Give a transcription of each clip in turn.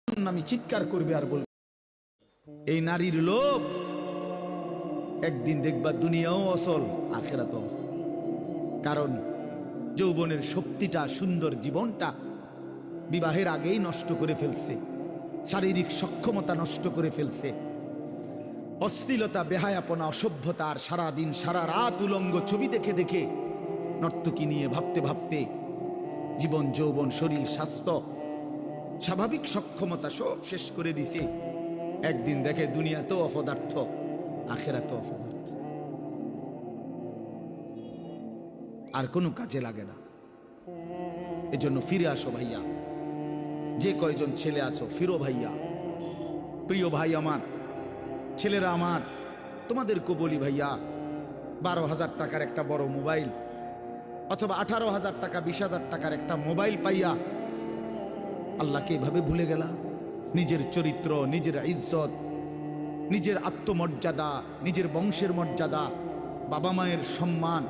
নামি চিৎকার করবে আর বলবে এই নারীর লোভ একদিন দেখবা দুনিয়াও অসল আখিরাতও অসল। কারণ যৌবনের শক্তিটা, সুন্দর জীবনটা বিবাহের আগেই নষ্ট করে ফেলছে, শারীরিক সক্ষমতা নষ্ট করে ফেলছে, অশ্লীলতা, বেহায়াপনা, অসভ্যতা, আর সারাদিন সারা রাত উলঙ্গ ছবি দেখে দেখে নর্তকী নিয়ে ভাবতে ভাবতে জীবন, যৌবন, শরীর, স্বাস্থ্য, স্বাভাবিক সক্ষমতা সব শেষ করে দিছে। একদিন দেখে দুনিয়া তো অপদার্থ, আখেরাত অপদার্থ, আর কোনো কাজে লাগে না। এজন্য ফিরে আসো ভাইয়া, যে কয়জন ছেলে আছো ফিরো ভাইয়া। প্রিয় ভাই আমার, ছেলেরা আমার, তোমাদেরকে বলি ভাইয়া, 12,000 টাকার একটা বড় মোবাইল অথবা 18,000 টাকা, 20,000 টাকার একটা মোবাইল পাইয়া আল্লাহকে এভাবে ভুলে গেলা। নিজের চরিত্র, নিজের ইজ্জত, নিজের আত্মমর্যাদা, নিজের বংশের মর্যাদা, বাবা মায়ের সম্মান,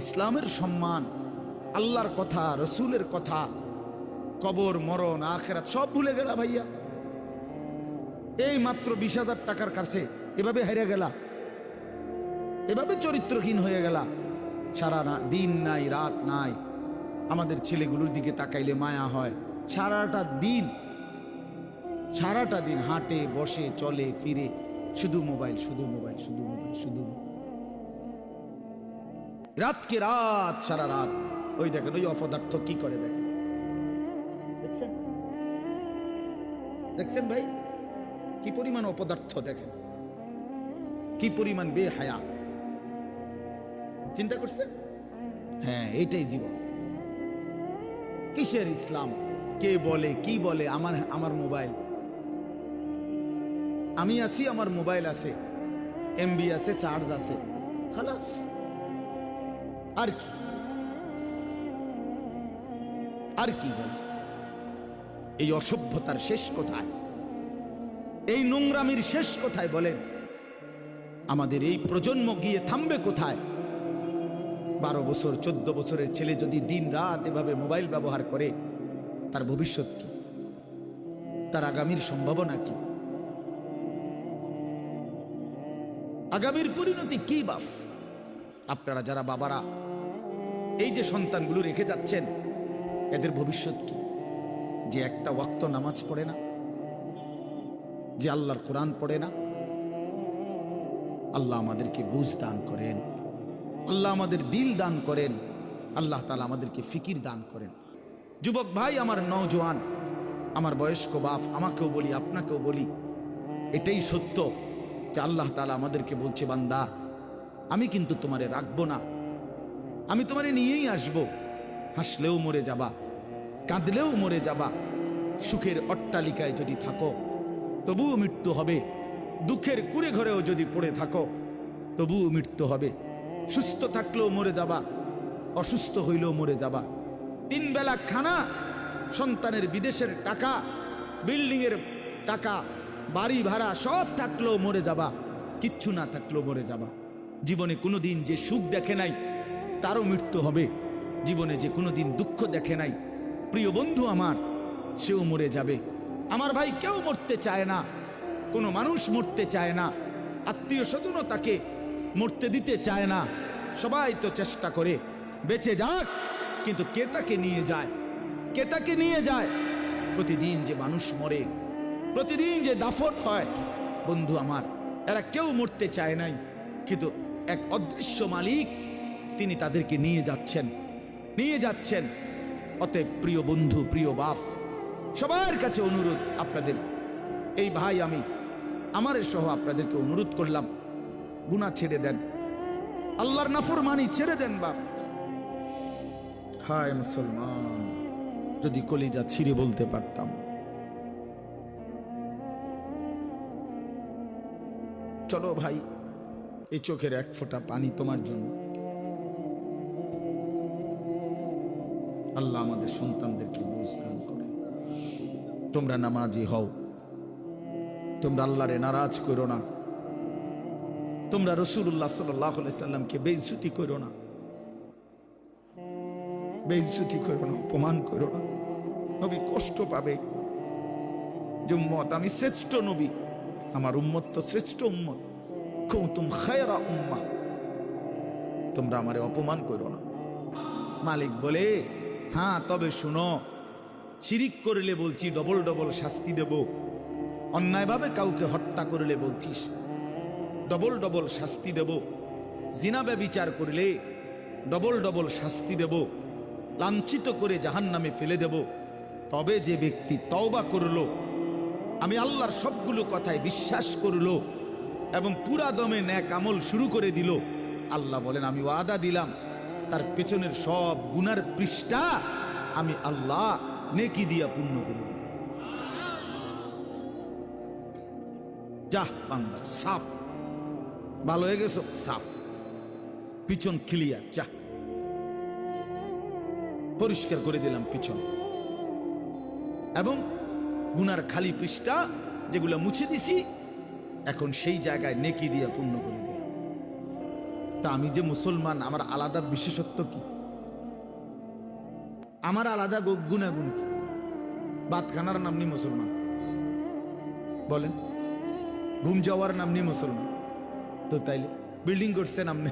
ইসলামের সম্মান, আল্লাহর কথা, রসুলের কথা, কবর, মরণ, আখিরাত সব ভুলে গেলা ভাইয়া। এই মাত্র 20,000 টাকার কাছে এভাবে হেরে গেলা, এভাবে চরিত্রহীন হয়ে গেলা। সারা দিন নাই, রাত নাই। আমাদের ছেলেগুলোর দিকে তাকাইলে মায়া হয়। সারাটা দিন হাঁটে, বসে, চলে, ফিরে, শুধু মোবাইল, শুধু মোবাইল, শুধু মোবাইল, শুধু রাতকে রাত, সারা রাত। ওই দেখেন ওই অপদার্থ কি করে, দেখেন, দেখছেন, দেখছেন ভাই কি পরিমাণ অপদার্থ, দেখেন কি পরিমাণ বেহায়া। চিন্তা করছেন? হ্যাঁ, এইটাই জীবন। কিসের ইসলাম? কে বলে, কি বলে? আমার মোবাইল, আমি আছি, আমার মোবাইল আছে, এমবি আছে, চার্জ আছে, খালাস। আর কি, আর কি বলে? এই অসভ্যতার শেষ কোথায়? এই নোংরামির শেষ কোথায় বলেন? আমাদের এই প্রজন্ম গিয়ে থামবে কোথায়? 12 বছর, 14 বছরের ছেলে যদি দিন রাত এভাবে মোবাইল ব্যবহার করে, তার ভবিষ্যৎ কি? তার আগামীর সম্ভাবনা কি? আগামীর পরিণতি কি বাপ? আপনারা যারা বাবারা এই যে সন্তানগুলো রেখে যাচ্ছেন, এদের ভবিষ্যৎ কি? যে একটা ওয়াক্ত নামাজ পড়ে না, যে আল্লাহর কোরআন পড়ে না। আল্লাহ আমাদেরকে বুঝ দান করেন, আল্লাহ আমাদের দিল দান করেন, আল্লাহ তাআলা আমাদেরকে ফিকির দান করেন। যুবক ভাই আমার, নওজোয়ান আমার, বয়স্ক বাপ, আমাকেও বলি, আপনাকেও বলি, এটাই সত্য যে আল্লাহ তাআলা আমাদেরকে বলছে, বান্দা আমি কিন্তু তোমারে রাখবো না, আমি তোমারে নিয়েই আসব। হাসলেও মরে যাবা, কাঁদলেও মরে যাবা। সুখের অট্টালিকায় যদি থাকো তবুও মৃত্যু হবে, দুঃখের কুড়ে ঘরেও যদি পড়ে থাকো তবুও মৃত্যু হবে। সুস্থ থাকলেও মরে যাবা, অসুস্থ হইলেও মরে যাবা। 3 বেলা খানা, সন্তানের বিদেশের টাকা, বিল্ডিংয়ের টাকা, বাড়ি ভাড়া সব থাকলেও মরে যাবা, কিচ্ছু না থাকলেও মরে যাবা। জীবনে কোনোদিন যে সুখ দেখে নাই তারও মৃত্যু হবে। জীবনে যে কোনোদিন দুঃখ দেখে নাই, প্রিয় বন্ধু আমার, সেও মরে যাবে। আমার ভাই, কেউ মরতে চায় না, কোনো মানুষ মরতে চায় না, আত্মীয় স্বজনও তাকে মরতে দিতে চায় না। সবাই তো চেষ্টা করে বেঁচে যাক, কিন্তু কে তাকে নিয়ে যায়? কে তাকে নিয়ে যায়? প্রতিদিন যে মানুষ মরে, প্রতিদিন যে দাফন হয়, বন্ধু আমার, এরা কেউ মরতে চায় নাই, কিন্তু এক অদৃশ্য মালিক তিনি তাদেরকে নিয়ে যাচ্ছেন, নিয়ে যাচ্ছেন। অতএব প্রিয় বন্ধু, প্রিয় বাপ, সবার কাছে অনুরোধ, আপনাদের এই ভাই, আমি আমার সহ আপনাদেরকে অনুরোধ করলাম, গুনাহ ছেড়ে দেন, আল্লাহর নাফরমানি ছেড়ে দেন বাপ। হায় মুসলমান, যদি কলিজা ছিঁড়ে বলতে পারতাম। চলো ভাই, এই চোখের এক ফোঁটা পানি তোমার জন্য। আল্লাহ আমাদের সন্তানদেরকে বুঝ দান করে। তোমরা নামাজি হও, তোমরা আল্লাহরে নারাজ করো না, তোমরা রাসূলুল্লাহ সাল্লাল্লাহু আলাইহি সাল্লামকে বেইজ্জতি করো না, বেইজ্জতি করো না, অপমান করো না। নবী কষ্ট পাবে যে উম্মত, আমি শ্রেষ্ঠ নবী, আমার উম্মত তো শ্রেষ্ঠ উম্মত। কুনতুম খায়রা উম্মাহ, তোমরা আমারে অপমান করো না। মালিক বলে, হ্যাঁ তবে শুনো, শিরিক করলে বলছি ডবল ডবল শাস্তি দেব, অন্যায়ভাবে কাউকে হত্যা করলে বলছিস ডবল ডবল শাস্তি দেব, জিনা ব্যভিচার করলে ডবল ডবল শাস্তি দেব, লাঞ্ছিত করে জাহান্নামে ফেলে দেব। তবে যে ব্যক্তি তওবা করলো, আমি আল্লাহর সবগুলো কথায় বিশ্বাস করলো এবং পুরা দমে নেক আমল শুরু করে দিল, আল্লাহ বলেন আমি ওয়াদা দিলাম তার পেছনের সব গুনার পৃষ্ঠা আমি আল্লাহ নেকি দিয়া পূর্ণ করে দিই। যা বান্দা, সাফ, ভালো হয়ে গেছো, সাফ, পিছন ক্লিয়ার, যা পরিষ্কার করে দিলাম পিছন, এবং গুনার খালি পৃষ্ঠা যেগুলো মুছে দিছি এখন সেই জায়গায় নেকি দিয়া পূর্ণ করে দিলাম। তা আমি যে মুসলমান, আমার আলাদা বিশেষত্ব কি? আমার আলাদা গুণাগুণ কি? ভাত খানার নাম নি মুসলমান, বলেন, ঘুম যাওয়ার নাম নি মুসলমান। তো তাইলে বিল্ডিং করছেন আপনি,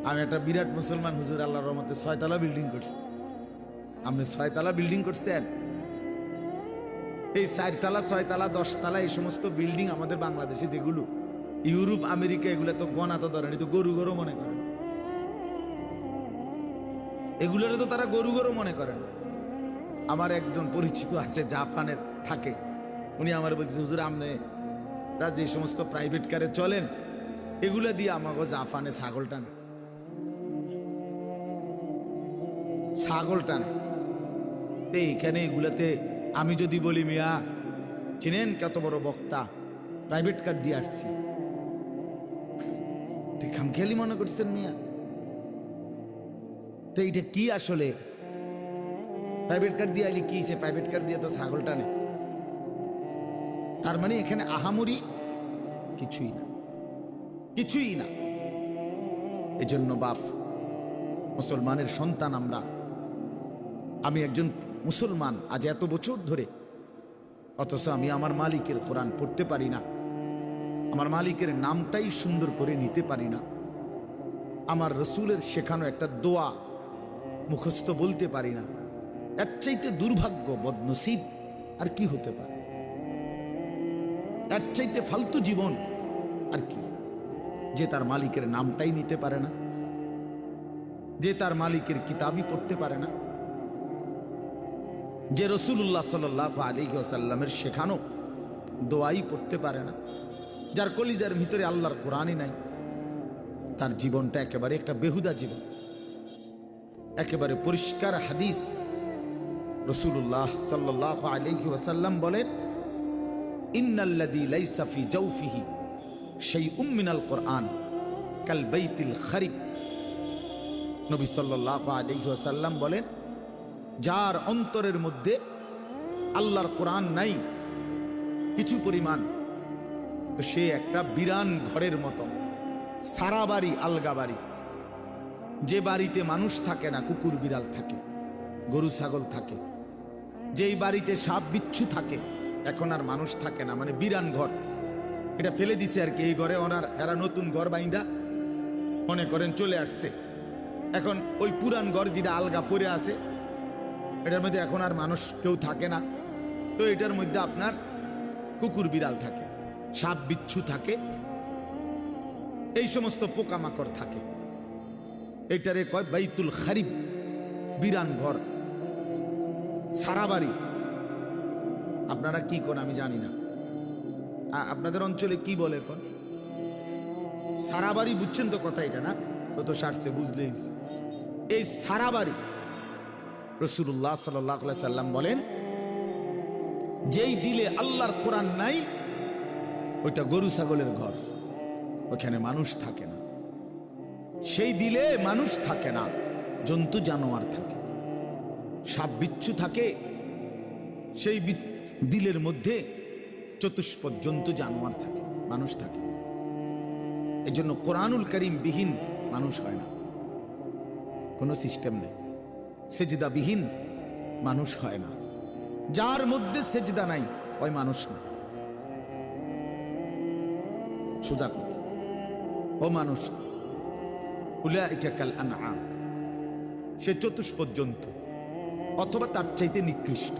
আমি একটা বিরাট মুসলমান হুজুর, আল্লাহর রহমতে 6 তলা বিল্ডিং করছি। আপনি 6 তলা বিল্ডিং করছেন? এই 4 তলা 6 তলা 10 তলা এই সমস্ত বিল্ডিং আমাদের বাংলাদেশে যেগুলো, ইউরোপ আমেরিকা এগুলো তো গণা তো ধরেন, তো গরু গরু মনে করেন, এগুলোর তো তারা গরু গরু মনে করেন। আমার একজন পরিচিত আছে জাপানের থাকে, উনি আমার বলছে হুজুর আপনারা যে সমস্ত প্রাইভেট কারে চলেন এগুলো দিয়ে আমাকে জাপানে ছাগল টানে, ছাগল টানে। এইখানে এগুলাতে আমি যদি বলি মিয়া চিনেন কত বড় বক্তা, প্রাইভেট কার দিয়ে আসছি, খামখেয়ালি মনে করছেন মিয়া? তো এইটা কি আসলে? প্রাইভেট কার দিয়ে আলি কি, সে প্রাইভেট কার দিয়ে তো ছাগল টানে। তার মানে এখানে আহামরি কিছুই না, কিছুই না। এজন্য বাপ, মুসলমানের সন্তান আমরা, আমি একজন মুসলমান আজ এত বছর ধরে, অথচ আমি আমার মালিকের কোরআন পড়তে পারি না, আমার মালিকের নামটাই সুন্দর করে নিতে পারি না, আমার রসুলের শেখানো একটা দোয়া মুখস্থ বলতে পারি না। এর চাইতে দুর্ভাগ্য, বদনসিব আর কি হতে পারে? এর চাইতে ফালতু জীবন আর কি? যে তার মালিকের নামটাই নিতে পারে না, যে তার মালিকের কিতাবই পড়তে পারে না, যে রসুল্লাহ সাল্লাল্লাহু আলাইহি ওয়াসাল্লামের শেখানো দোয়াই পড়তে পারে না, যার কলিজার ভিতরে আল্লাহর কোরআনই নাই, তার জীবনটা একেবারে একটা বেহুদা জীবন। একেবারে পরিষ্কার হাদিস, রসুল্লাহ সাল্লাল্লাহু আলাইহি ওয়াসাল্লাম বলেন, ইন্নাল্লাযী লাইসা ফি জাওফিহি শাইউম মিনাল কোরআন কাল বাইতিল খারিব। নবী সাল্লাল্লাহু আলাইহি ওয়াসাল্লাম বলেন, যার অন্তরের মধ্যে আল্লাহর কোরআন নাই কিছু পরিমাণ, তো সে একটা বিরান ঘরের মতো, সারা বাড়ি আলগা বাড়ি, যে বাড়িতে মানুষ থাকে না, কুকুর বিড়াল থাকে, গরু ছাগল থাকে, যেই বাড়িতে সাপ বিচ্ছু থাকে, এখন আর মানুষ থাকে না, মানে বিরান ঘর, এটা ফেলে দিছে আর কি। এই ঘরে এরা নতুন ঘর বাইন্দা মনে করেন চলে আসছে, এখন ওই পুরান ঘর যেটা আলগা পড়ে আছে এটার মধ্যে এখন আর মানুষ কেউ থাকে না, তো এটার মধ্যে আপনার কুকুর বিড়াল থাকে, সাপ বিচ্ছু থাকে, এই সমস্ত পোকামাকড় থাকে। এটারে কয় বাইতুল খারিব, বিরান ঘর, সারা বাড়ি। আপনারা কি কোন আমি জানি না, আপনাদের অঞ্চলে কি বলে কোন? সারা বাড়ি বুঝছেন তো কথা, এটা না তো সারছে বুঝলেই। এই সারা বাড়ি রাসূলুল্লাহ সাল্লাল্লাহু আলাইহি সাল্লাম বলেন, যেই দিলে আল্লাহর কোরআন নাই ওইটা গরু ছাগলের ঘর, ওখানে মানুষ থাকে না। সেই দিলে মানুষ থাকে না, জন্তু জানোয়ার থাকে, সাপ বিচ্ছু থাকে, সেই দিলের মধ্যে চতুষ্পদ জন্তু জানোয়ার থাকে, মানুষ থাকে। এই জন্য কোরআনুল কারীম বিহীন মানুষ হয় না, কোনো সিস্টেম নেই। সেজদা বিহীন মানুষ হয় না, যার মধ্যে সেজদা নাই ওই মানুষ না, সোজা কথা, ও মানুষ না। উলাইকা কাল আনআম, সে চতুষ্পদ জন্তু অথবা তার চাইতে নিকৃষ্ট,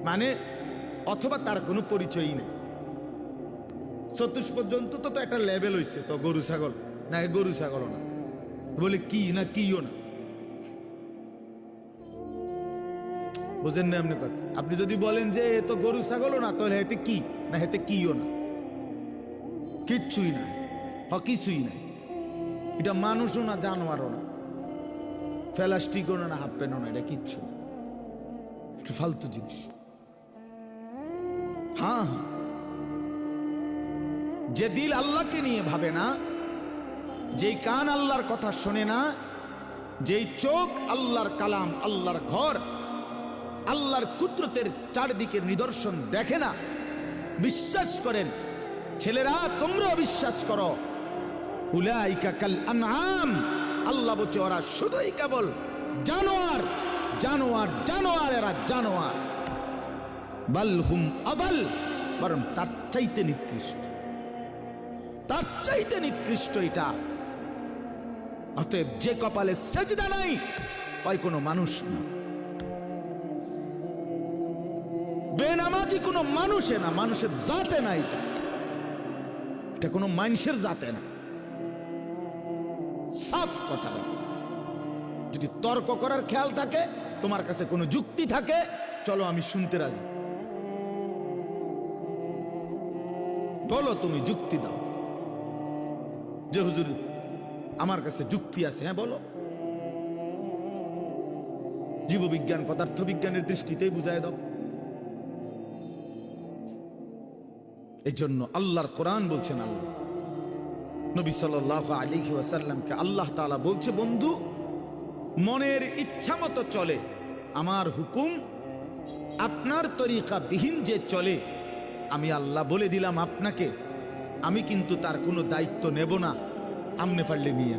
মানে অথবা তার কোনো পরিচয়ই নেই। চতুষ্পদ জন্তু তো একটা লেভেল হইছে, তো গরু ছাগল না, গরু ছাগল না, বলে কি না কিও না, বুঝেন না আপনি কথা। আপনি যদি বলেন যে এ তো গরু ছাগলও না, তাহলে হেতে কি না, হেতে কিও না, কিচ্ছুই নাই, কিছুই নাই। এটা মানুষও না, জানোয়ারও না, প্লাস্টিকও না, হাফ প্যান্টও না, এটা কিচ্ছু না, একটা ফালতু জিনিস। হ্যাঁ হ্যাঁ, যে দিল আল্লাহকে নিয়ে ভাবে না, যেই কান আল্লাহর কথা শোনে না, যেই চোখ আল্লাহর কালাম, আল্লাহর ঘর, আল্লাহর কুদরতের চারদিকের নিদর্শন দেখে না, বিশ্বাস করেন ছেলেরা, তোমরাও বিশ্বাস করো, উলাইকা কাল আনআম, আল্লাহ বলছে ওরা শুধুই কেবল জানোয়ার, জানোয়ার, জানোয়ার, এরা জানোয়ার। বাল হুম আদাল, বরং তার চাইতে নিকৃষ্ট, তার চাইতে নিকৃষ্ট এটা। অতএব যে কপালে সেজদা নাই, ওই কোনো মানুষ না, বেনামাজি কোনো মানুষে না, মানুষের জাতে না, এটা কোনো মানুষের জাতে না। সাফ কথা বলো। যদি তর্ক করার খেয়াল থাকে, তোমার কাছে কোনো যুক্তি থাকে, চলো আমি শুনতে রাজি, বলো, তুমি যুক্তি দাও যে হুজুর আমার কাছে যুক্তি আছে, হ্যাঁ বলো। জীববিজ্ঞান পদার্থ বিজ্ঞানের দৃষ্টিতেই বুঝায় দাও। এই জন্য আল্লাহর কোরআন বলছেন, আল্লাহ নবী সাল্লাল্লাহু আলাইহি ওয়াসাল্লামকে আল্লাহ তাআলা বলছে, বন্ধু মনের ইচ্ছা মতো চলে, আমার হুকুম আপনার তরিকা বিহীন যে চলে, আমি আল্লাহ বলে দিলাম আপনাকে, আমি কিন্তু তার কোনো দায়িত্ব নেব না, আমনে পারলে নিয়ে।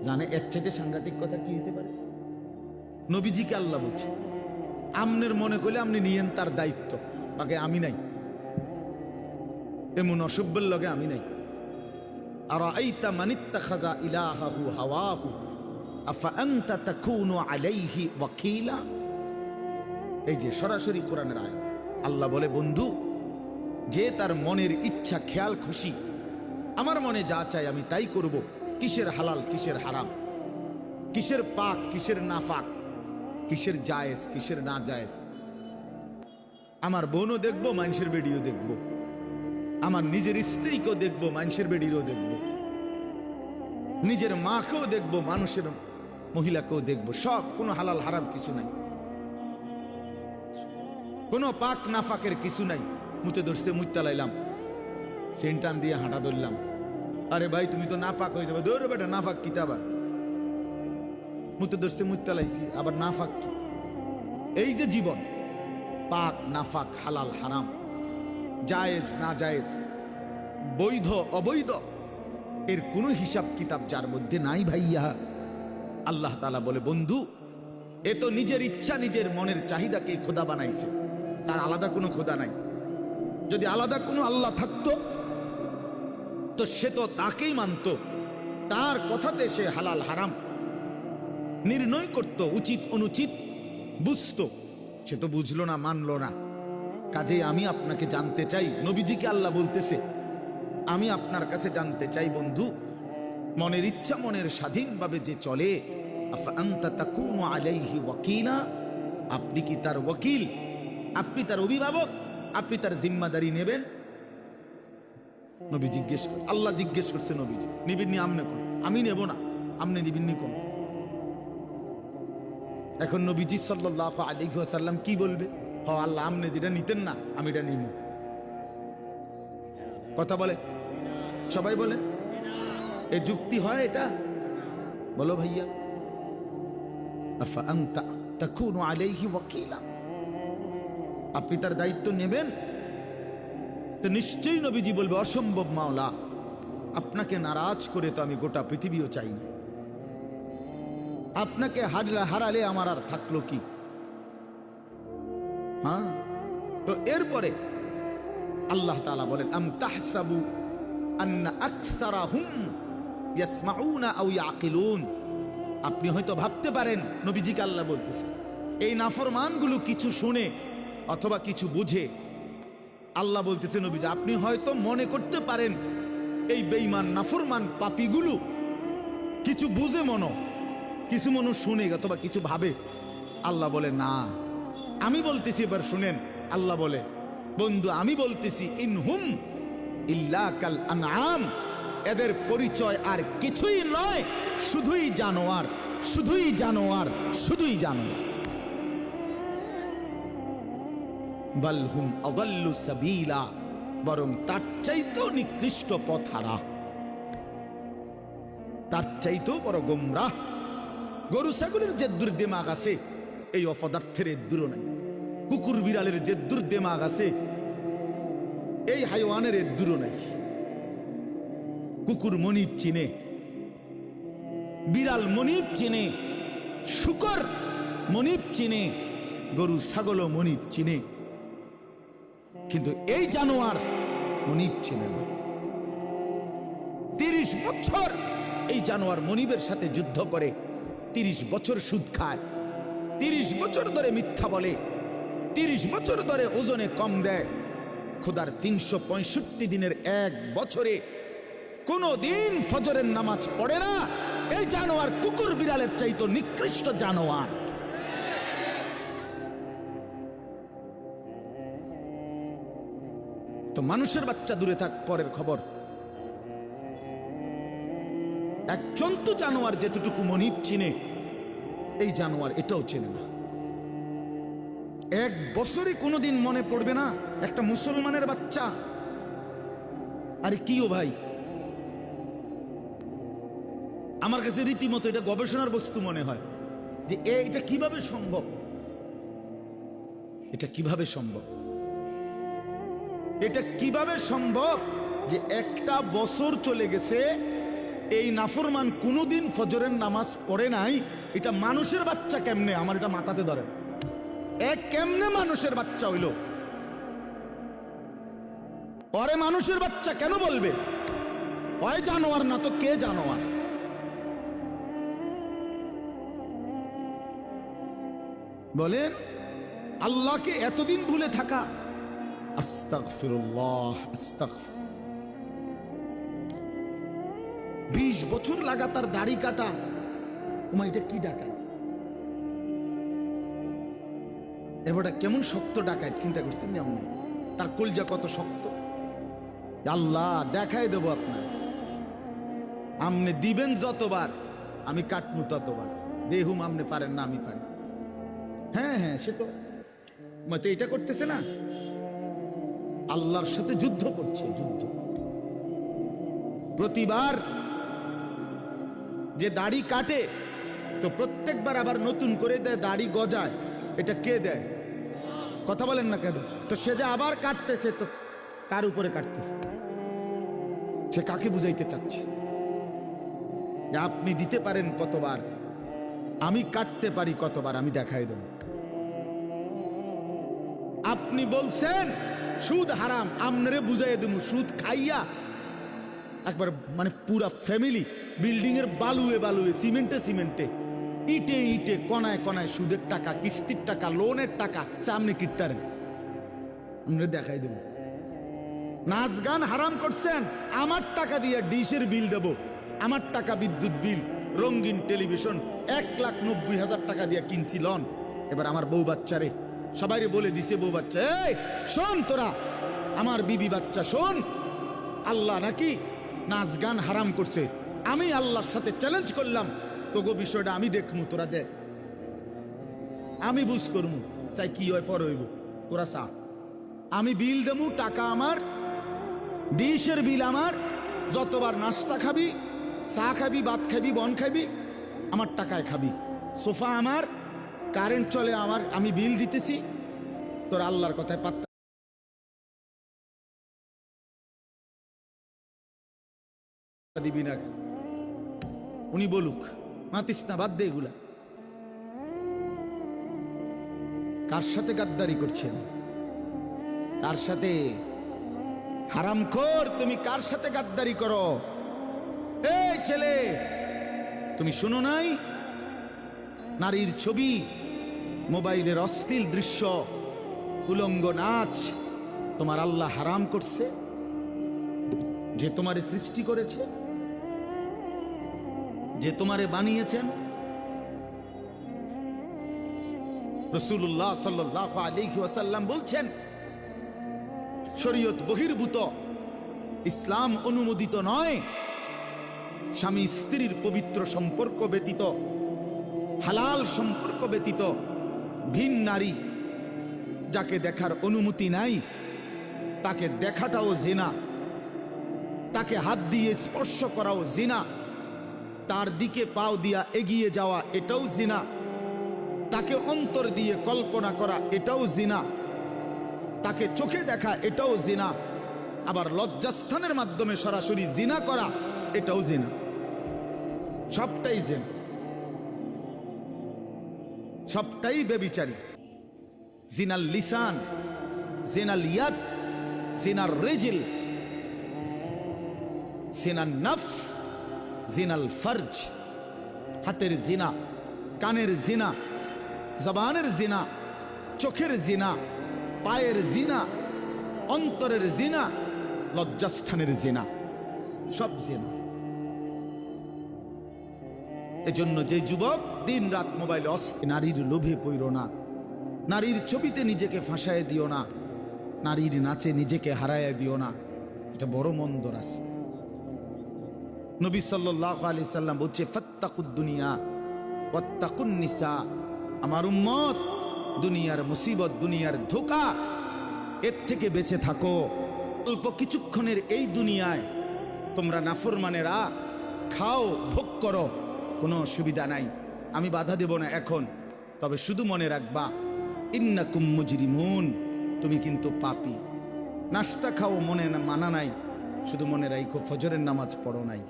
জানে এর চাইতে সাংঘাতিক কথা কি হতে পারে? নবীজিকে আল্লাহ বলছে, আমনের মনে করলে আপনি নিয়েন তার দায়িত্ব, বাকি আমি নাই, এমন অসভ্যের লগে আমি নাই। আর আইতা মানিত্তাখাযা ইলাহাহু হাওয়াহু আফা আনতা তাকুনু আলাইহি ওয়াকিলা। এই যে সরাসরি কোরআনের আয়াত, আল্লাহ বলে, বন্ধু যে তার মনের ইচ্ছা খেয়াল খুশি, আমার মনে যা চাই আমি তাই করব, কিসের হালাল কিসের হারাম, কিসের পাক কিসের নাফাক, কিসের জায়েজ কিসের না জায়েজ, আমার বোনও দেখবো, মানুষের বেডিও দেখবো, আমার নিজের স্ত্রীকেও দেখবো, মানুষের বেডিরও দেখবো, নিজের মাকেও দেখবো, মানুষের মহিলাকেও দেখবো, সব, কোনো হালাল হারাম কিছু নাই, কোনো পাক নাফাকের কিছু নাই। মুতে ধরছে, মুইতা লাইলাম, সেন্টান দিয়ে হাঁটা ধরলাম, আরে ভাই তুমি তো নাপাক হয়ে যাবে, ধরো বেটা নাফাক কি, আবার মুতে ধরছে মুইতা লাইছি, আবার নাফাক কি? এই যে জীবন, পাক নাফাক, হালাল হারাম, জায়েজ না জায়েজ, বৈধ অবৈধ, এর কোনো হিসাব কিতাব যার মধ্যে নাই ভাইয়া। আল্লাহ তাআলা বলে, বন্ধু এ তো নিজের ইচ্ছা, নিজের মনের চাহিদাকে খোদা বানাইছে, তার আলাদা কোনো খোদা নাই। যদি আলাদা কোনো আল্লাহ থাকতো তো সে তো তাকেই মানত, তার কথাতে সে হালাল হারাম নির্ণয় করত, উচিত অনুচিত বুঝতো, সে তো বুঝলো না, মানলো না। কাজেই আমি আপনাকে জানতে চাই, নবীজিকে আল্লাহ বলতেছে, আমি আপনার কাছে জানতে চাই বন্ধু, মনের ইচ্ছা মনের স্বাধীনভাবে যে চলে, আফা আনতা তাকুনু আলাইহি ওয়াকিলা, আপনি কি তার ওয়াকিল, আপনি তার অভিভাবক, আপনি তার জিম্মাদারি নেবেন? নবী জিজ্ঞেস করে, আল্লাহ জিজ্ঞেস করছে, নবীজি নিবিন্নি আমনে কোন? আমি নেব না, আমনে নিবিন্নি কোন? এখন নবীজি সাল্লাল্লাহু আলাইহি ওয়াসাল্লাম কি বলবে? হ আল্লাহ, আমনে যেটা নিতেন না আমি এটা নিব। কথা বলে, সবাই বলে, এ যুক্তি হয় এটা? বলো ভাইয়া। আফা আনতা তাকুনু আলাইহি ওয়াকিলা, আপনি তার দায়িত্ব নেবেন? তো নিশ্চয়ই নবীজি বলবে, অসম্ভব মাওলা, আপনাকে নারাজ করে তো আমি গোটা পৃথিবীও চাই না, আপনাকে হারালে আমার আর থাকলো কি? হ্যাঁ, তো এরপরে আল্লাহ তাআলা বলেন আম তাহসাবু আন্না আকসারাহুম ইয়াসমাউনা আও ইয়াকিলুন, আপনি হয়তো ভাবতে পারেন, নবীজিকে আল্লাহ বলতেছে, এই নাফরমানগুলো কিছু শুনে অথবা কিছু বুঝে। আল্লাহ বলতেছে নবীজি, আপনি হয়তো মনে করতে পারেন এই বেঈমান নাফরমান পাপীগুলো কিছু বুঝে কিছু শুনে অথবা কিছু ভাবে। আল্লাহ বলে না, আমি বলতেছি, এবার শুনেন। আল্লাহ বলে, বন্ধু আমি বলতেছি, ইনহুম ইল্লা কাল আনআম, এদের পরিচয় আর কিছুই নয়, শুধুই জানোয়ার, শুধুই জানোয়ার, শুধুই জানোয়ার। বাল হুম আদাল্লু সাবিলা, বরং তার চাইতেও নিকৃষ্ট পথহারা, তার চাইতেও বড় গোমরাহ। গরু ছাগলের যে দুর্দিমাগ আছে এই অপদার্থের দূরও নাই। কুকুর বিড়ালের যে দুর্দিমাগ আছে এই হাইওয়ানের দূরও নাই। কুকুর মনিব চিনে, বিড়াল মনিব চিনে, শুকর মনিব চিনে, গরু ছাগলও মনিব চিনে, কিন্তু এই জানোয়ার মনিব চিনে না। 30 বছর এই জানোয়ার মনিবের সাথে যুদ্ধ করে, 30 বছর সুদ খায়, 30 বছর ধরে মিথ্যা বলে, 30 বছর ধরে ওজনে কম দেয়। খোদার 365 দিনের এক বছরে কোনো দিন ফজরের নামাজ পড়ে না। এই জানোয়ার কুকুর বিড়ালের চাইতো নিকৃষ্ট জানোয়ার। তো মানুষের বাচ্চা দূরে থাক, পরের খবর। এক জন্তু জানোয়ার যেতটুকু মনিব চিনে, এই জানোয়ার এটাও চেনে না। এক বছরে কোনোদিন মনে পড়বে না একটা মুসলমানের বাচ্চা, আরে কি ও ভাই, আমার কাছে রীতিমতো এটা গবেষণার বস্তু মনে হয় যে এটা কিভাবে সম্ভব, এটা কিভাবে সম্ভব, এটা কিভাবে সম্ভব যে একটা বছর চলে গেছে এই নাফরমান কোনোদিন ফজরের নামাজ পড়ে নাই। এটা মানুষের বাচ্চা কেমনে, আমার এটা মাথাতে ধরে, কেমনে মানুষের বাচ্চা হইল? পরে মানুষের বাচ্চা কেন বলবে? ওই জানোয়ার না তো কে জানোয়ার? বলেন আল্লাহকে এতদিন ভুলে থাকা। আস্তাগফিরুল্লাহ, আস্তাগফির। 20 বছর লাগাতার দাড়ি কাটা, ওমা এটা কি ডাকাত? এবারটা কেমন শক্ত ডাকাত, চিন্তা করছেন না আপনি? তার কলজা কত শক্ত। আল্লাহ দেখাই দেবো আপনার, আমনে দিবেন যতবার আমি কাটমু ততবার। দেহুম আমনে পারেন না, আমি পারি। হ্যাঁ হ্যাঁ, সে তো এটা করতেছে না, আল্লাহর সাথে যুদ্ধ করছে, যুদ্ধ। প্রতিবার যে দাড়ি কাটে তো প্রত্যেকবার আবার নতুন করে দেয়, দাড়ি গজায়। এটা কে দেয়? কথা বলেন না কেন? তো সে যে আবার কাটতেছে, তো কার উপরে কাটতেছে? সে কাকে বুঝাইতে চাচ্ছে? আপনি দিতে পারেন কতবার, আমি কাটতে পারি কতবার, আমি দেখাই দেব। আপনি বলছেন সুদ হারাম, আমনে বুঝাই দেব। সুদ খাইয়া একবার মানে পুরা ফ্যামিলি বিল্ডিং এর বালুয়ে বালুয়ে, সিমেন্টে সিমেন্টে, ইটে ইটে, কনায় কনায় সুদের টাকা, কিস্তির টাকা, লোনের টাকা সামনে কিটতারেন, আমরা দেখাই দেব। নাচ গান হারাম করছেন, আমার টাকা দিয়ে ডিশের বিল দেব, আমার টাকা বিদ্যুৎ বিল, রঙিন টেলিভিশন 1,90,000 টাকা দিয়ে কিনছি লন। এবার আমার বউ বাচ্চারে সবাই বলে দিছে, বউ বাচ্চা এই শোন, তোরা আমার বিবি বাচ্চা শোন, আল্লাহ নাকি নাচ গান হারাম করছে। আমি আল্লাহর সাথে চ্যালেঞ্জ করলাম, তোগো বিষয়টা আমি দেখমু, তোরা দেখ, আমি বুঝ করমু, চাই কি হয় ফর হইব, তোরা চা। আমি বিল দেমু, টাকা আমার, ডিশের বিল আমার, যতবার নাস্তা খাবি, চা খাবি, ভাত খাবি, বন খাবি, আমার টাকায় খাবি। সোফা আমার, কারেন্ট চলে আমার, আমি বিল দিতেছি, তোর আল্লাহর কথায় পাত্তা দিবি না। উনি বলুক, মাতিস না, বাদ দে এগুলা। কার সাথে গাদ্দারি করছেন? কার সাথে? হারামখোর, তুমি কার সাথে গাদ্দারি করো? এই ছেলে, তুমি শুনো নাই? নারীর ছবি, মোবাইলের অশ্লীল দৃশ্য, উলঙ্গ নাচ তোমার আল্লাহ হারাম করছে, যে তোমারে সৃষ্টি করেছে, যে তোমারে বানিয়েছেন। রাসূলুল্লাহ সাল্লাল্লাহু আলাইহি ওয়াসাল্লাম বলছেন, শরীয়ত বহির্ভূত, ইসলাম অনুমোদিত নয় স্বামী স্ত্রীর পবিত্র সম্পর্ক ব্যতীত, হালাল সম্পর্ক ব্যতীত ভিন নারী যাকে দেখার অনুমতি নাই তাকে দেখাটাও জিনা, তাকে হাত দিয়ে স্পর্শ করাও জিনা, তার দিকে পাও দিয়া এগিয়ে যাওয়া এটাও জিনা, তাকে অন্তর দিয়ে কল্পনা করা এটাও জিনা, তাকে চোখে দেখা এটাও জিনা, আবার লজ্জাস্থানের মাধ্যমে সরাসরি জিনা করা এটাও জিনা। সবটাই জিনা, সবটাই বেবিচারী। জিনাল লিসান, জিনাল ইয়াদ, জিনার রিজল, জিনাল নফস, জিনাল ফরজ। হাতের জিনা, কানের জিনা, জবানের জিনা, চোখের জিনা, পায়ের জিনা, অন্তরের জিনা, লজ্জাস্থানের জিনা, সব জিনা। এজন্য যে যুবক দিন রাত মোবাইলে নারীর লোভে পড়ো না, নারীর ছবিতে নিজেকে ফাঁসায় দিও না, নারীর নাচে নিজেকে হারায় দিও না, এটা বড় মন্দ রাস্তা। নবী সাল্লাল্লাহু আলাইহি সাল্লাম বলছে, ফাত্তাকুদ দুনিয়া ওয়াত্তাকুন নিসা। আমার উম্মত, দুনিয়ার মুসিবত, দুনিয়ার ধোঁকা, এর থেকে বেঁচে থাকো। অল্প কিছুক্ষণের এই দুনিয়ায় তোমরা নাফরমানেরা খাও, ভোগ করো, কোনো অসুবিধা নাই, আমি বাধা দেব না এখন। তবে শুধু মনে রাখবা, ইন্নাকুম মুজরিমুন, তুমি কিন্তু পাপী। নাস্তা খাও, মনে মানা নাই, শুধু মনে রাখো ফজরের নামাজ পড়ো নাই।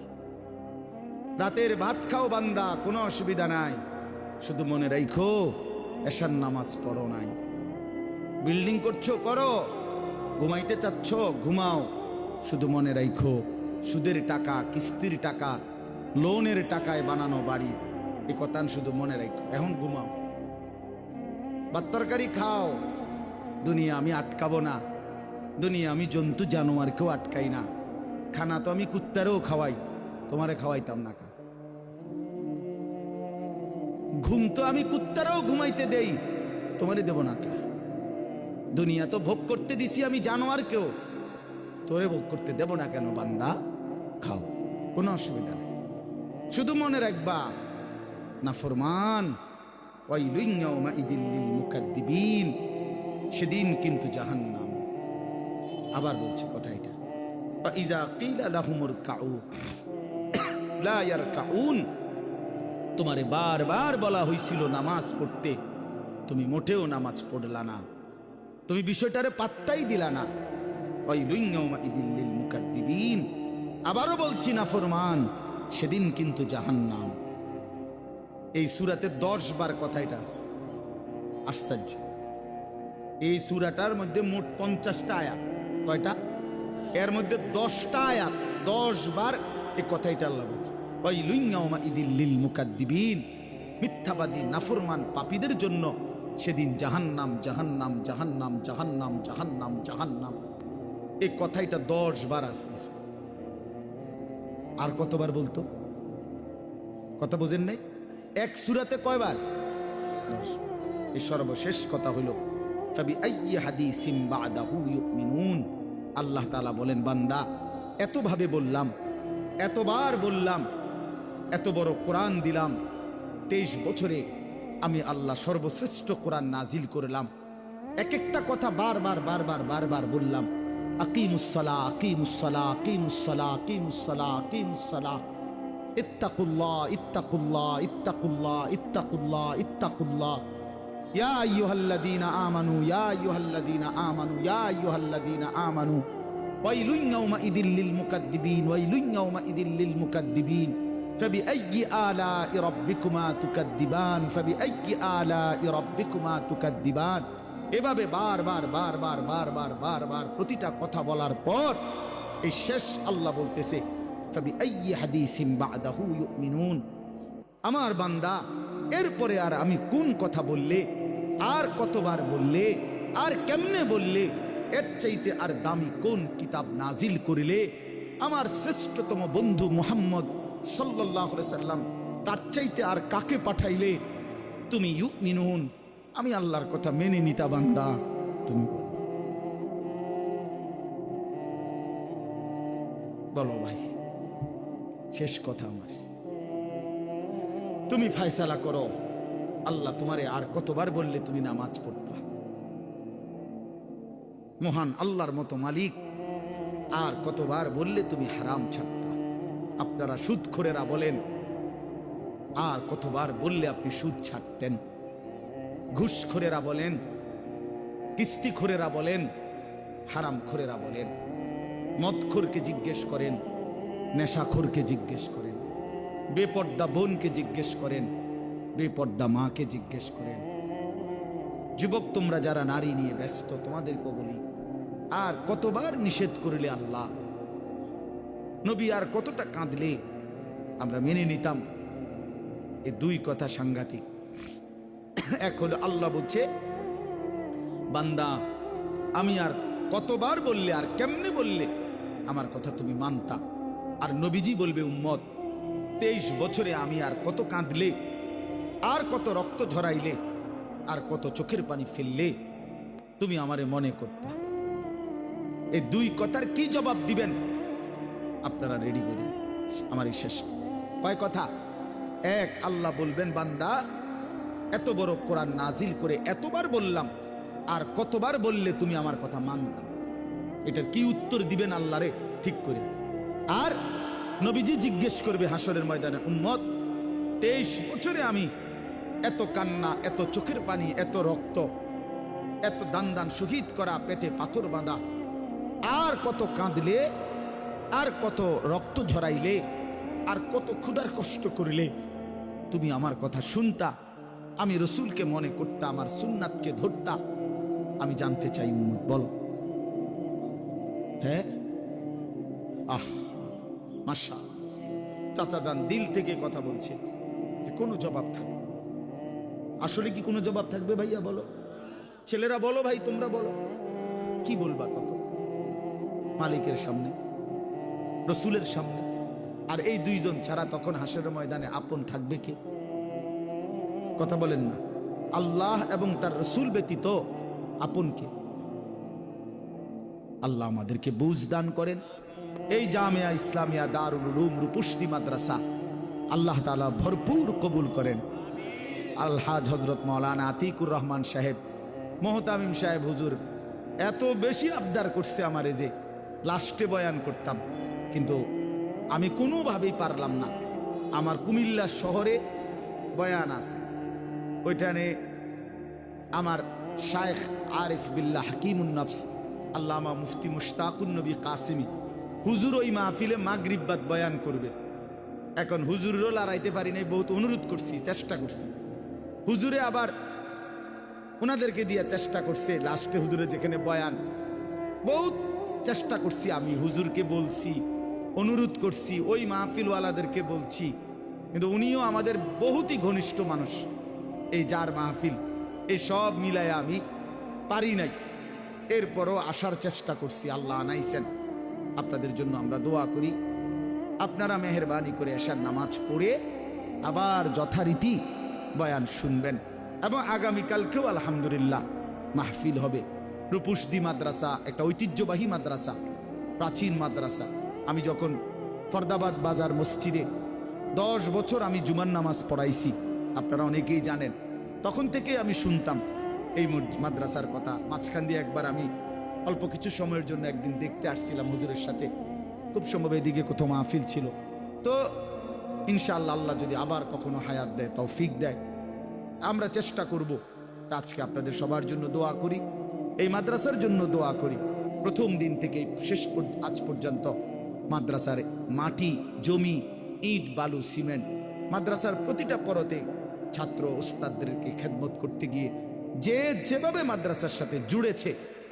রাতের ভাত খাও বান্দা, কোনো অসুবিধা নাই, শুধু মনে রাখো এশার নামাজ পড়ো নাই। বিল্ডিং করছো, করো, ঘুমাইতে চাচ্ছ, ঘুমাও, শুধু মনে রাখো সুদের টাকা, কিস্তির টাকা, লোনের টাকায় বানানো বাড়ি, এই কথা শুধু মনে রাখো। এখন ঘুমাও, ভাত তরকারি খাও। দুনিয়া আমি আটকাবো না, দুনিয়া আমি জন্তু জানোয়ারকেও আটকাই না। খানা তো আমি কুত্তারেও খাওয়াই, তোমারে খাওয়াইতাম না কা। ঘুম তো আমি কুত্তারাও ঘুমাইতে দেই, তোমারে দেব না কা। দুনিয়া তো ভোগ করতে দিছি আমি জানোয়ারকেও, তোরে ভোগ করতে দেব না কেন? বান্দা খাও, কোনো অসুবিধা নেই, শুধু মনে রাখবা নাফরমান ওয়াইলুন ইয়াউমাইযিল লিল মুকাদ্দিবিন, সেদিন কিন্তু জাহান্নাম। আবার বলছি কথা এটা, ফাইযা কিলা লাহুমুর কাউ লা ইয়ারকাউন, তোমারে বারবার বলা হয়েছিল নামাজ পড়তে, তুমি মোটেও নামাজ পড়লা না, তুমি বিষয়টারে পাত্তাই দিলা না। ওয়াইলুন ইয়াউমাইযিল লিল মুকাদ্দিবিন, আবারও বলছি নাফরমান, সেদিন কিন্তু জাহান্নাম। এই সূরাতে 10 বার কথা এটা আছে, আশ্চর্য। এই সূরাটার মধ্যে মোট 50টা আয়াত। কয়টা? এর মধ্যে 10টা আয়াত, 10 বার এই কথাইটা আল্লাহ বলছে, ওয়াইলুন ইয়াউমাইযিল লিল মুকাদ্দিবিন, মিথ্যাবাদী নাফরমান পাপীদের জন্য সেদিন জাহান্নাম, জাহান্নাম, জাহান্নাম, জাহান্নাম, জাহান্নাম, জাহান্নাম। এই কথাইটা 10 বার আছে। আর কতবার বলতো? কথা বোঝেন নাই? এক সূরাতে কয়বার? 10। এই সর্বশেষ কথা হইল, ফাবিআইয়ি হাদিসিন বাদাহু ইউমিনুন। আল্লাহ তাআলা বলেন, বান্দা এতভাবে বললাম, এতবার বললাম, এত বড় কোরআন দিলাম, 23 বছরে আমি আল্লাহ সর্বশ্রেষ্ঠ কোরআন নাজিল করলাম, এক একটা কথা বারবার বারবার বারবার বললাম, আকিমুস-সালাহ, আকিমুস-সালাহ, আকিমুস-সালাহ, আকিমুস-সালাহ, আকিমুস-সালাহ, ইত্তাকুল্লাহ, ইত্তাকুল্লাহ, ইত্তাকুল্লাহ, ইত্তাকুল্লাহ, ইত্তাকুল্লাহ, ইয়া আইয়ুহাল্লাযীনা আমানু, ইয়া আইয়ুহাল্লাযীনা আমানু, ইয়া আইয়ুহাল্লাযীনা আমানু, ওয়াইলুন ইয়াউমাইযিল লিল মুকাদ্দিবিন, ওয়াইলুন ইয়াউমাইযিল লিল মুকাদ্দিবিন, ফাবিআইয়ি আলাই রাব্বিকুমা তুকাদ্দিবান, ফাবিআইয়ি আলাই রাব্বিকুমা তুকাদ্দিবান। এভাবে বারবার বারবার বারবার বারবার প্রতিটা কথা বলার পর এই শেষ আল্লাহ বলতেছে ফাবিআইয়ি হাদিসিন বা'দাহু ইউমিনুন। আমার বান্দা এরপরে আর আমি কোন কথা বললে, আর কতবার বললে, আর কেমনে বললে, এর চাইতে আর দামি কোন কিতাব নাজিল করিলে, আমার শ্রেষ্ঠতম বন্ধু মুহাম্মদ সাল্লাল্লাহু আলাইহি সাল্লাম তার চাইতে আর কাকে পাঠাইলে তুমি ইউমিনুন, আমি আল্লাহর কথা মেনে নিতা বান্দা তুমি বলো ভাই। শেষ কথা আমার, তুমি ফয়সালা করো। আল্লাহ তোমারে আর কতবার বললে তুমি নামাজ পড়বা? মহান আল্লাহর মতো মালিক আর কতবার বললে তুমি হারাম ছাড়তা? আপনারা সুদখোরেরা বলেন, আর কতবার বললে আপনি সুদ ছাড়তেন? ঘুষখোরেরা বলেন, কিস্তিখোরেরা বলেন, হারামখোরেরা বলেন, মদখোরকে জিজ্ঞেস করেন, নেশাখোরকে জিজ্ঞেস করেন, বেপর্দা বোনকে জিজ্ঞেস করেন, বেপর্দা মাকে জিজ্ঞেস করেন। যুবক তোমরা যারা নারী নিয়ে ব্যস্ত, তোমাদেরকে বলি, আর কতবার নিষেধ করলে আল্লাহ, নবী আর কতটা কাঁদলে আমরা মেনে নিতাম? এ দুই কথা সাংঘাতিক। এক হলো আল্লাহ বলছে বান্দা আমি আর কতবার বললে, আর কেমনে বললে আমার কথা তুমি মানতা? আর নবীজি বলবে উম্মত 23 বছরে আমি আর কত কাঁদলে, আর কত রক্ত ঝরাইলে, আর কত চোখের পানি ফেললে তুমি আমারে মনে করতা? এই দুই কথার কি জবাব দিবেন আপনারা? রেডি করেন আমার এই শেষ কয় কথা। এক, আল্লাহ বলবেন বান্দা এত বড় কোরআন নাজিল করে এতবার বললাম, আর কতবার বললে তুমি আমার কথা মানতা? এটার কি উত্তর দিবেন আল্লাহরে ঠিক করে? আর নবীজি জিজ্ঞেস করবে হাসরের ময়দানে, উম্মত 23 বছরে আমি এত কান্না, এত চোখের পানি, এত রক্ত, এত দান দান শহীদ করা, পেটে পাথর বাঁধা, আর কত কাঁদলে, আর কত রক্ত ঝরাইলে, আর কত ক্ষুধার কষ্ট করিলে তুমি আমার কথা শুনতা? আমি রসুলকে মনে করতা, আমার সুন্নাতকে ধরতা? আমি জানতে চাই উম্মত, বলো। হ্যাঁ, আহ মাশা, চাচা যান দিল থেকে কথা বলছে যে কোনো জবাব থাকবে? আসলে কি কোনো জবাব থাকবে ভাইয়া? বলো, ছেলেরা বলো, ভাই তোমরা বলো, কি বলবা তখন মালিকের সামনে, রসুলের সামনে? আর এই দুইজন ছাড়া তখন হাসরের ময়দানে আপন থাকবে কে? কথা বলেন না। আল্লাহ এবং তার রসুল ব্যতীত আপন কে? আল্লাহ আমাদেরকে বুঝ দান করেন। এই জামিয়া ইসলামিয়া দারুল উলুম রূপসী মাদ্রাসা আল্লাহ তাআলা ভরপুর কবুল করেন। আলহাজ হযরত মাওলানা আতিকুর রহমান সাহেব, মোহতামিম সাহেব হুজুর এত বেশি আবদার করছে আমারে যে লাস্টে বয়ান করতাম, কিন্তু আমি কোনোভাবেই পারলাম না। আমার কুমিল্লা শহরে বয়ান আছে, ওইখানে আমার শায়েখ আরিফ বিল্লাহ হাকিমুন নফস আল্লামা মুফতি মুশতাকুন নবী কাসিমি হুজুর ওই মাহফিলে মাগরিব বাদ বয়ান করবে। এখন হুজুরেরও লড়াইতে পারি নাই, বহুত অনুরোধ করছি, চেষ্টা করছি। হুজুরে আবার ওনাদেরকে দিয়ে চেষ্টা করছে। লাস্টে হুজুরে যেখানে বয়ান, বহুত চেষ্টা করছি আমি, হুজুরকে বলছি, অনুরোধ করছি, ওই মাহফিলওয়ালাদেরকে বলছি, কিন্তু উনিও আমাদের বহুতই ঘনিষ্ঠ মানুষ। এই যার মাহফিল, এই সব মিলায় আমি পারি নাই। এরপরও আসার চেষ্টা করছি, আল্লাহ আনাইছেন। আপনাদের জন্য আমরা দোয়া করি, আপনারা মেহেরবানি করে এশার নামাজ পড়ে আবার যথারীতি বয়ান শুনবেন। এবং আগামীকালকেও আলহামদুলিল্লাহ মাহফিল হবে। রূপসী মাদ্রাসা একটা ঐতিহ্যবাহী মাদ্রাসা, প্রাচীন মাদ্রাসা। আমি যখন ফরদাবাদ বাজার মসজিদে 10 বছর আমি জুমার নামাজ পড়াইছি, আপনারা অনেকেই জানেন। তখন থেকে আমি শুনতাম এই মাদ্রাসার কথা। মাঝখান দিয়ে একবার আমি অল্প কিছু সময়ের জন্য একদিন দেখতে আসছিলাম হুজুরের সাথে, খুব সম্ভব এদিকে কোথাও মাহফিল ছিল। তো ইনশাআল্লাহ আল্লাহ যদি আবার কখনো হায়াত দেয়, তৌফিক দেয়, আমরা চেষ্টা করব। আজকে আপনাদের সবার জন্য দোয়া করি, এই মাদ্রাসার জন্য দোয়া করি। প্রথম দিন থেকে শেষ আজ পর্যন্ত মাদ্রাসার মাটি, জমি, ইট, বালু, সিমেন্ট, মাদ্রাসার প্রতিটা পরতে ছাত্র ওস্তাদদেরকে খেদমত করতে গিয়ে যে যেভাবে মাদ্রাসার সাথে জুড়েছে,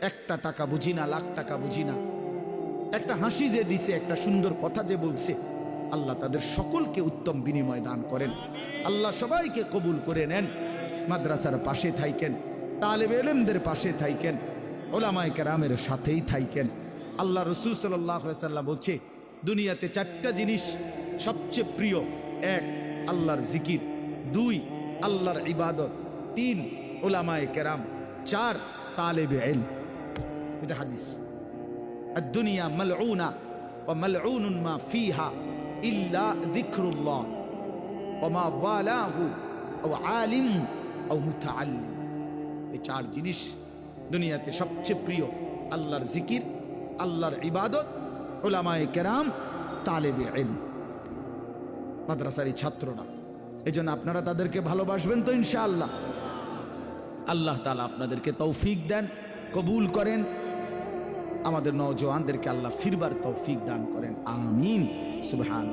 একটা টাকা বুঝি না, লাখ টাকা বুঝি না, একটা হাসি যে দিছে, একটা সুন্দর কথা যে বলছে, আল্লাহ তাদের সকলকে উত্তম বিনিময় দান করেন। আল্লাহ সবাইকে কবুল করে নেন। মাদ্রাসার পাশে থাইকেন, তালেবে ইলমদের পাশে থাইকেন, ওলামায়ে কেরামের সাথেই থাইকেন। আল্লাহ রাসূল সাল্লাল্লাহু আলাইহি ওয়াসাল্লাম বলছে, দুনিয়াতে 4টা জিনিস সবচেয়ে প্রিয়। 1 আল্লাহর জিকির, 2 আল্লাহর ইবাদত, 3 ওলামায়ে কেরাম, 4 তালেবে ইলম। এটা হাদিস। الدنيا ملعونة وملعون ما فيها إلا ذكر الله وما والاه أو عالم أو متعلم। এই 4 জিনিস দুনিয়াতে সবচেয়ে প্রিয়। আল্লাহর জিকির, আল্লাহর ইবাদত, উলামায়ে কেরাম, তালেবে ইলম। মাদ্রাসার ছাত্ররা, এজন্য আপনারা তাদেরকে ভালোবাসবেন তো ইনশাআল্লাহ। আল্লাহ তাআলা আপনাদেরকে তৌফিক দেন, কবুল করেন। আমাদের নওজওয়ানদেরকে আল্লাহ ফিরবার তৌফিক দান করেন। আমিন। সুবহান।